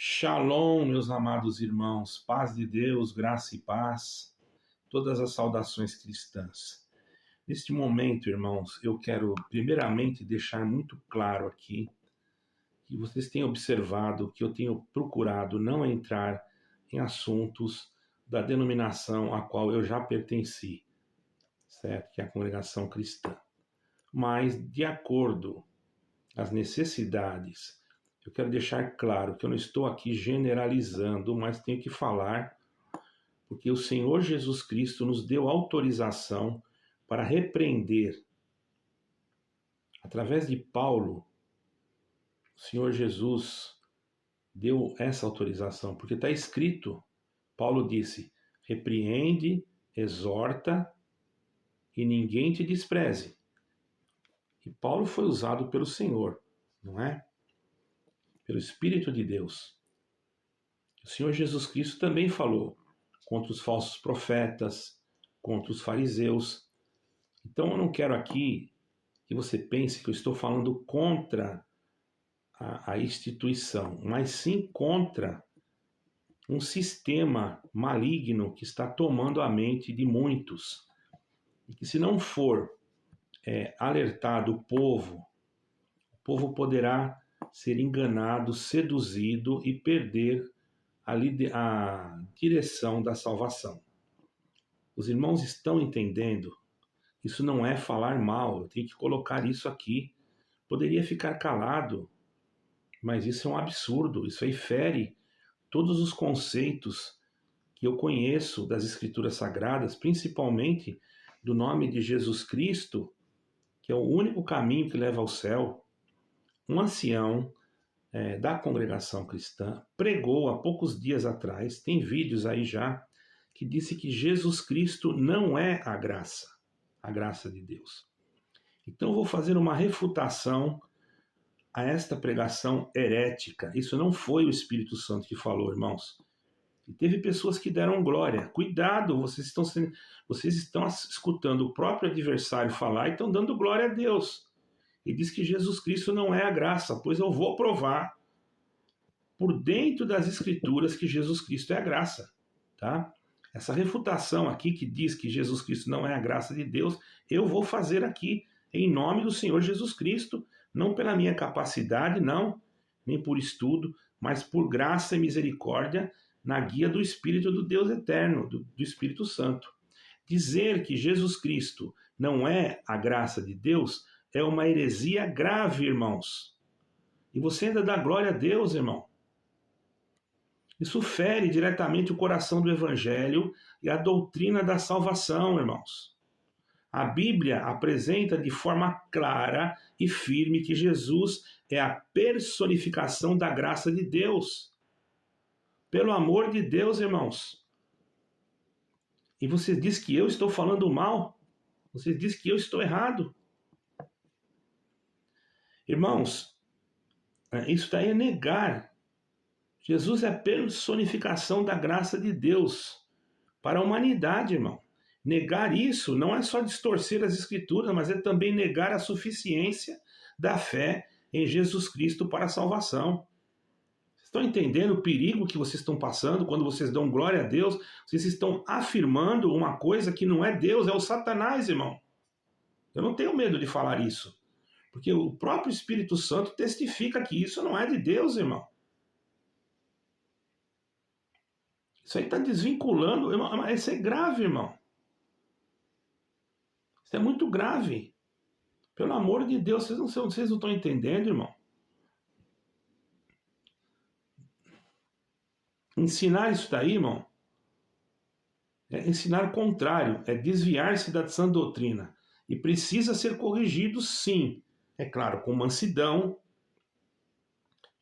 Shalom, meus amados irmãos, paz de Deus, graça e paz, todas as saudações cristãs. Neste momento, irmãos, eu quero primeiramente deixar muito claro aqui que vocês têm observado que eu tenho procurado não entrar em assuntos da denominação a qual eu já pertenci, certo? Que é a congregação cristã. Mas, de acordo às necessidades, eu quero deixar claro que eu não estou aqui generalizando, mas tenho que falar, porque o Senhor Jesus Cristo nos deu autorização para repreender. Através de Paulo, o Senhor Jesus deu essa autorização, porque está escrito, Paulo disse, repreende, exorta e ninguém te despreze. E Paulo foi usado pelo Senhor, não é? Pelo Espírito de Deus. O Senhor Jesus Cristo também falou contra os falsos profetas, contra os fariseus. Então eu não quero aqui que você pense que eu estou falando contra a instituição, mas sim contra um sistema maligno que está tomando a mente de muitos. E que se não for alertado o povo poderá ser enganado, seduzido e perder a direção da salvação. Os irmãos estão entendendo? Isso não é falar mal, eu tenho que colocar isso aqui. Poderia ficar calado, mas isso é um absurdo, isso aí fere todos os conceitos que eu conheço das Escrituras Sagradas, principalmente do nome de Jesus Cristo, que é o único caminho que leva ao céu. Um ancião da congregação cristã pregou há poucos dias atrás, tem vídeos aí já, que disse que Jesus Cristo não é a graça de Deus. Então eu vou fazer uma refutação a esta pregação herética. Isso não foi o Espírito Santo que falou, irmãos. E teve pessoas que deram glória. Cuidado, vocês estão escutando o próprio adversário falar e estão dando glória a Deus. E diz que Jesus Cristo não é a graça, pois eu vou provar por dentro das Escrituras que Jesus Cristo é a graça, tá? Essa refutação aqui que diz que Jesus Cristo não é a graça de Deus, eu vou fazer aqui em nome do Senhor Jesus Cristo, não pela minha capacidade, não, nem por estudo, mas por graça e misericórdia na guia do Espírito do Deus eterno, do Espírito Santo. Dizer que Jesus Cristo não é a graça de Deus é uma heresia grave, irmãos. E você ainda dá glória a Deus, irmão. Isso fere diretamente o coração do Evangelho e a doutrina da salvação, irmãos. A Bíblia apresenta de forma clara e firme que Jesus é a personificação da graça de Deus. Pelo amor de Deus, irmãos. E você diz que eu estou falando mal? Você diz que eu estou errado? Irmãos, isso daí é negar. Jesus é a personificação da graça de Deus para a humanidade, irmão. Negar isso não é só distorcer as Escrituras, mas é também negar a suficiência da fé em Jesus Cristo para a salvação. Vocês estão entendendo o perigo que vocês estão passando quando vocês dão glória a Deus? Vocês estão afirmando uma coisa que não é Deus, é o Satanás, irmão. Eu não tenho medo de falar isso. Porque o próprio Espírito Santo testifica que isso não é de Deus, irmão. Isso aí está desvinculando, irmão. Isso é grave, irmão. Isso é muito grave. Pelo amor de Deus, vocês não estão entendendo, irmão. Ensinar isso daí, irmão, é ensinar o contrário, é desviar-se da sã doutrina. E precisa ser corrigido, sim. É claro, com mansidão.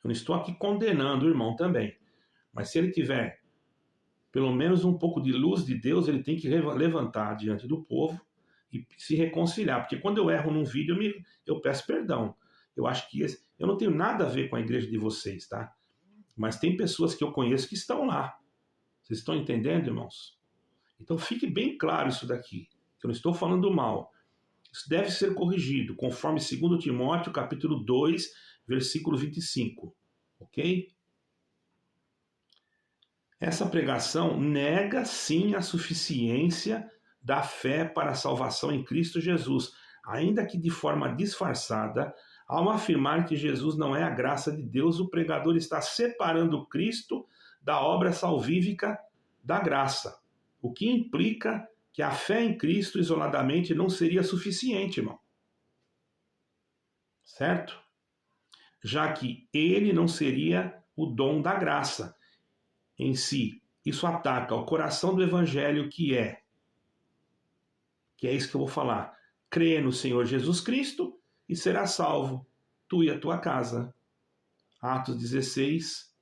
Eu não estou aqui condenando o irmão também. Mas se ele tiver pelo menos um pouco de luz de Deus, ele tem que levantar diante do povo e se reconciliar. Porque quando eu erro num vídeo, eu peço perdão. Eu acho que eu não tenho nada a ver com a igreja de vocês, tá? Mas tem pessoas que eu conheço que estão lá. Vocês estão entendendo, irmãos? Então fique bem claro isso daqui. Eu não estou falando mal. Isso deve ser corrigido, conforme 2 Timóteo, capítulo 2, versículo 25. Ok? Essa pregação nega sim a suficiência da fé para a salvação em Cristo Jesus, ainda que de forma disfarçada. Ao afirmar que Jesus não é a graça de Deus, o pregador está separando Cristo da obra salvífica da graça, o que implica que a fé em Cristo isoladamente não seria suficiente, irmão. Certo? Já que ele não seria o dom da graça em si. Isso ataca o coração do evangelho, que é isso que eu vou falar. Crê no Senhor Jesus Cristo e será salvo, tu e a tua casa. Atos 16,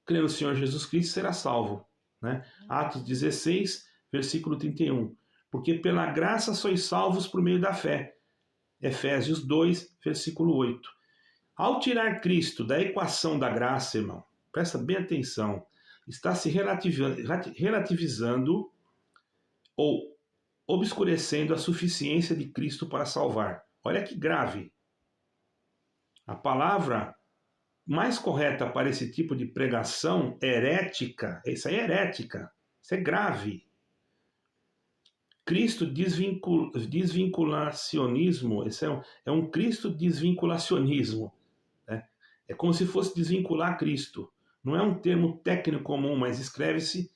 crê no Senhor Jesus Cristo e será salvo. Né? Atos 16, versículo 31. Porque pela graça sois salvos por meio da fé. Efésios 2, versículo 8. Ao tirar Cristo da equação da graça, irmão, presta bem atenção, está se relativizando ou obscurecendo a suficiência de Cristo para salvar. Olha que grave. A palavra mais correta para esse tipo de pregação herética, isso aí é herética, isso é grave. Cristo desvinculacionismo, esse é um Cristo desvinculacionismo. Né? É como se fosse desvincular Cristo. Não é um termo técnico comum, mas escreve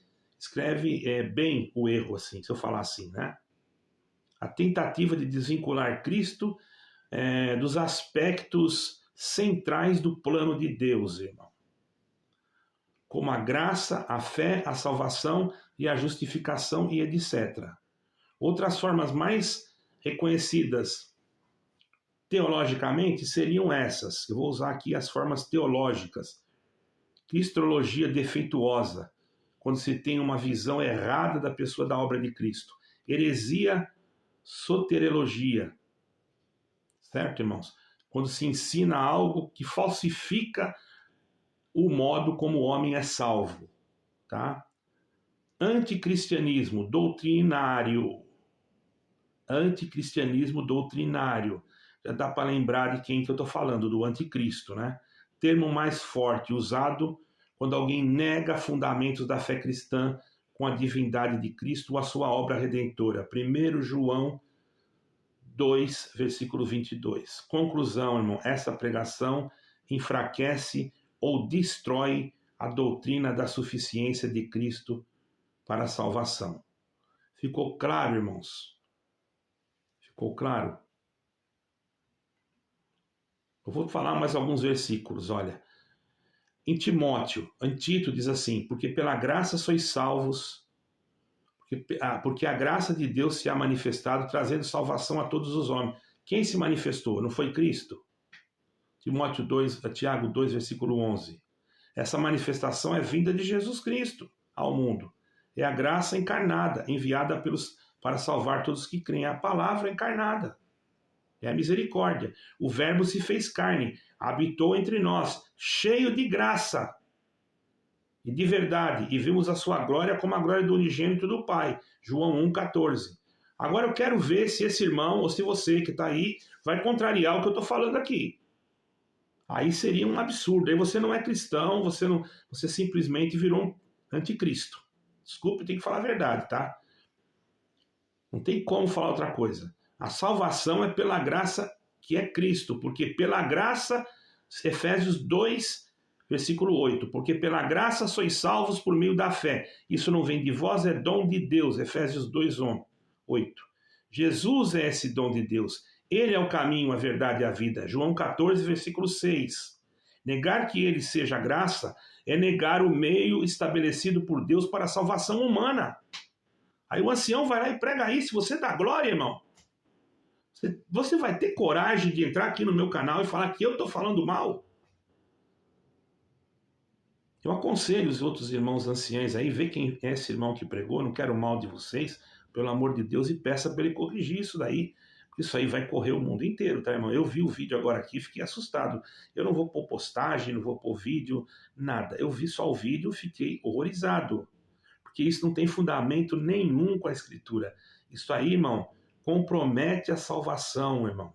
bem o erro, assim, se eu falar assim, né? A tentativa de desvincular Cristo dos aspectos centrais do plano de Deus, irmão. Como a graça, a fé, a salvação e a justificação e etc. Outras formas mais reconhecidas teologicamente seriam essas. Eu vou usar aqui as formas teológicas. Cristologia defeituosa, quando se tem uma visão errada da pessoa da obra de Cristo. Heresia, soteriologia. Certo, irmãos? Quando se ensina algo que falsifica o modo como o homem é salvo. Tá? Anticristianismo doutrinário. Anticristianismo doutrinário. Já dá para lembrar de quem que eu estou falando, do anticristo, né? Termo mais forte usado quando alguém nega fundamentos da fé cristã com a divindade de Cristo ou a sua obra redentora. 1 João 2, versículo 22. Conclusão, irmão, essa pregação enfraquece ou destrói a doutrina da suficiência de Cristo para a salvação. Ficou claro, irmãos? Ficou claro? Eu vou falar mais alguns versículos, olha. Em Timóteo, Tito diz assim, porque pela graça sois salvos, porque a graça de Deus se há manifestado, trazendo salvação a todos os homens. Quem se manifestou? Não foi Cristo? Tiago 2, versículo 11. Essa manifestação é vinda de Jesus Cristo ao mundo. É a graça encarnada, enviada para salvar todos que creem. É a palavra encarnada. É a misericórdia. O verbo se fez carne, habitou entre nós, cheio de graça e de verdade, e vimos a sua glória como a glória do unigênito do Pai. João 1,14. Agora eu quero ver se esse irmão, ou se você que está aí, vai contrariar o que eu estou falando aqui. Aí seria um absurdo. Aí você não é cristão, você simplesmente virou um anticristo. Desculpe, tem que falar a verdade, tá? Não tem como falar outra coisa. A salvação é pela graça que é Cristo, porque pela graça, Efésios 2, versículo 8, porque pela graça sois salvos por meio da fé. Isso não vem de vós, é dom de Deus, Efésios 2, 8. Jesus é esse dom de Deus. Ele é o caminho, a verdade e a vida. João 14, versículo 6. Negar que ele seja graça é negar o meio estabelecido por Deus para a salvação humana. Aí o ancião vai lá e prega isso. Você dá glória, irmão. Você vai ter coragem de entrar aqui no meu canal e falar que eu estou falando mal? Eu aconselho os outros irmãos anciãos aí, ver quem é esse irmão que pregou, não quero mal de vocês, pelo amor de Deus, e peça para ele corrigir isso daí, porque isso aí vai correr o mundo inteiro, tá, irmão? Eu vi o vídeo agora aqui, fiquei assustado. Eu não vou pôr postagem, não vou pôr vídeo, nada. Eu vi só o vídeo, fiquei horrorizado, porque isso não tem fundamento nenhum com a Escritura. Isso aí, irmão, compromete a salvação, irmão.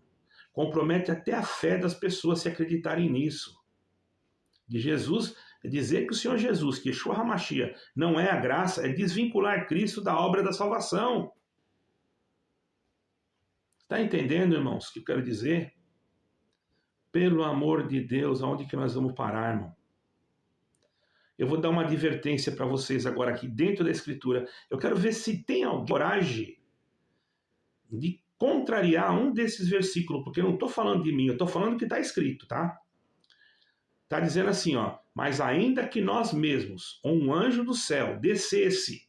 Compromete até a fé das pessoas se acreditarem nisso. De Jesus É dizer que o Senhor Jesus, que Yeshua HaMashiach, não é a graça, é desvincular Cristo da obra da salvação. Está entendendo, irmãos, o que eu quero dizer? Pelo amor de Deus, aonde que nós vamos parar, irmão? Eu vou dar uma advertência para vocês agora aqui dentro da Escritura. Eu quero ver se tem alguém coragem de contrariar um desses versículos, porque eu não estou falando de mim, eu estou falando do que está escrito, tá? Está dizendo assim, ó, mas ainda que nós mesmos, ou um anjo do céu, descesse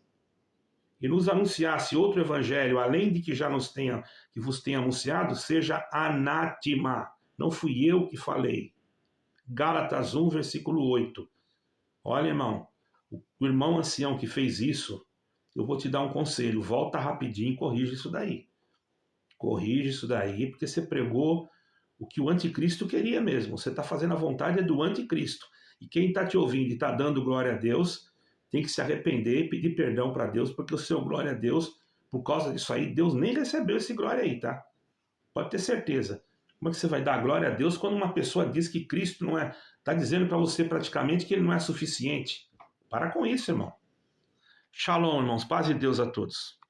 e nos anunciasse outro evangelho, além de que já que vos tenha anunciado, seja anátema. Não fui eu que falei. Gálatas 1, versículo 8. Olha, irmão, o irmão ancião que fez isso, eu vou te dar um conselho, volta rapidinho e corrige isso daí. Corrige isso daí, porque você pregou o que o anticristo queria mesmo. Você está fazendo a vontade do anticristo. E quem está te ouvindo e está dando glória a Deus, tem que se arrepender e pedir perdão para Deus, porque o seu glória a Deus, por causa disso aí, Deus nem recebeu esse glória aí, tá? Pode ter certeza. Como é que você vai dar glória a Deus quando uma pessoa diz que Cristo não é... Está dizendo para você praticamente que ele não é suficiente. Para com isso, irmão. Shalom, irmãos. Paz de Deus a todos.